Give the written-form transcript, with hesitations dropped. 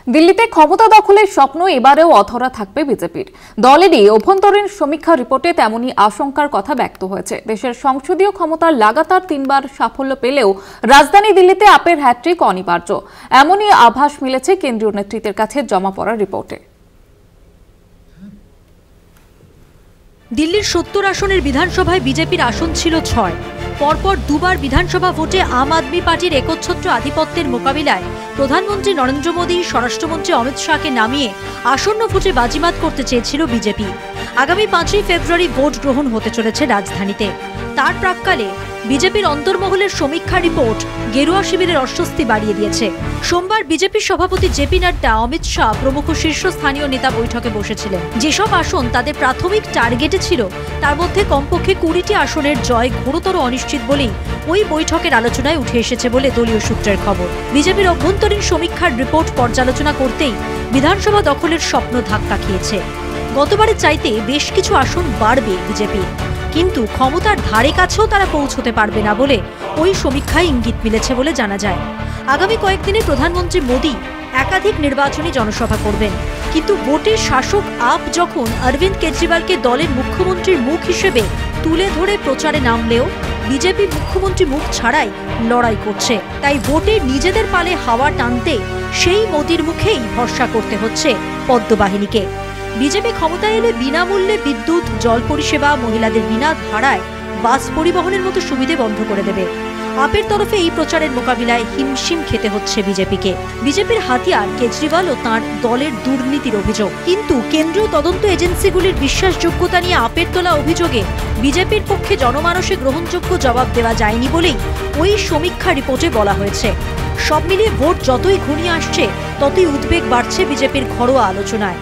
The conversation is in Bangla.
দিল্লিতে ক্ষমতা দখলের স্বপ্ন এবারেও অধরা থাকবে বিজেপির। দলেরই অভ্যন্তরীণ সমীক্ষা রিপোর্টে তেমনই আশঙ্কার কথা ব্যক্ত হয়েছে। দেশের সংসদীয় ক্ষমতার লাগাতার 3বার সাফল্য পেলেও রাজধানী দিল্লিতে আপের হ্যাট্রিক অনিবার্য, এমনই আভাস মিলেছে কেন্দ্রীয় নেতৃত্বের কাছে জমা পড়া রিপোর্টে। দিল্লির 70 আসনের বিধানসভায় বিজেপির আসন ছিল 6। পরপর দুবার বিধানসভা ভোটে আম আদমি পার্টির একচ্ছত্র আধিপত্যের মোকাবিলায় প্রধানমন্ত্রী নরেন্দ্র মোদী, স্বরাষ্ট্রমন্ত্রী অমিত শাহকে নামিয়ে আসন্ন ভোটে বাজিমাত করতে চেয়েছিল বিজেপি। আগামী 5ই ফেব্রুয়ারি ভোট গ্রহণ হতে চলেছে রাজধানীতে। তার প্রাক্কালে বিজেপির অন্তর্মহলের সমীক্ষা রিপোর্ট গেরুয়া শিবিরের অস্বস্তি বাড়িয়ে দিয়েছে। সোমবার বিজেপির সভাপতি জেপি নাড্ডা, অমিত শাহ প্রমুখ শীর্ষস্থানীয় নেতা বৈঠকে বসেছিলেন। যেসব আসন তাদের প্রাথমিক টার্গেটে ছিল তার মধ্যে কমপক্ষে 20টি আসনের জয় ঘোরতর অনিশ্চিত বলেই ওই বৈঠকের আলোচনায় উঠে এসেছে বলে দলীয় সূত্রের খবর। বিজেপির অভ্যন্তরীণ সমীক্ষার রিপোর্ট পর্যালোচনা করতেই বিধানসভা দখলের স্বপ্ন ধাক্কা খেয়েছে। গতবারের চাইতে বেশ কিছু আসন বাড়বে বিজেপি, কিন্তু ক্ষমতার ধারে কাছেও তারা পৌঁছতে পারবে না বলে ওই সমীক্ষায় ইঙ্গিত মিলেছে বলে জানা যায়। আগামী কয়েকদিনে প্রধানমন্ত্রী মোদী একাধিক নির্বাচনী জনসভা করবেন, কিন্তু ভোটে শাসক আপ যখন অরবিন্দ কেজরিওয়ালকে দলের মুখ্যমন্ত্রীর মুখ হিসেবে তুলে ধরে প্রচারে নামলেও বিজেপি মুখ্যমন্ত্রী মুখ ছাড়াই লড়াই করছে। তাই ভোটে নিজেদের পালে হাওয়া টানতে সেই মোদীর মুখেই ভরসা করতে হচ্ছে পদ্মবাহিনীকে। বিজেপি ক্ষমতায় এলে বিনামূল্যে বিদ্যুৎ, জল পরিষেবা, মহিলাদের বিনা ভাড়ায় বাস পরিবহনের মতো সুবিধে বন্ধ করে দেবে। আপের তরফে এই প্রচারের মোকাবিলায় হিমশিম খেতে হচ্ছে বিজেপিকে। বিজেপির হাতিয়ার কেজরিওয়াল ও তাঁর দলের দুর্নীতির অভিযোগ, কিন্তু কেন্দ্রীয় তদন্ত এজেন্সিগুলির বিশ্বাসযোগ্যতা নিয়ে আপের তোলা অভিযোগে বিজেপির পক্ষে জনমানসে গ্রহণযোগ্য জবাব দেওয়া যায়নি বলেই ওই সমীক্ষা রিপোর্টে বলা হয়েছে। সব মিলিয়ে ভোট যতই ঘনিয়ে আসছে ততই উদ্বেগ বাড়ছে বিজেপির ঘরোয়া আলোচনায়।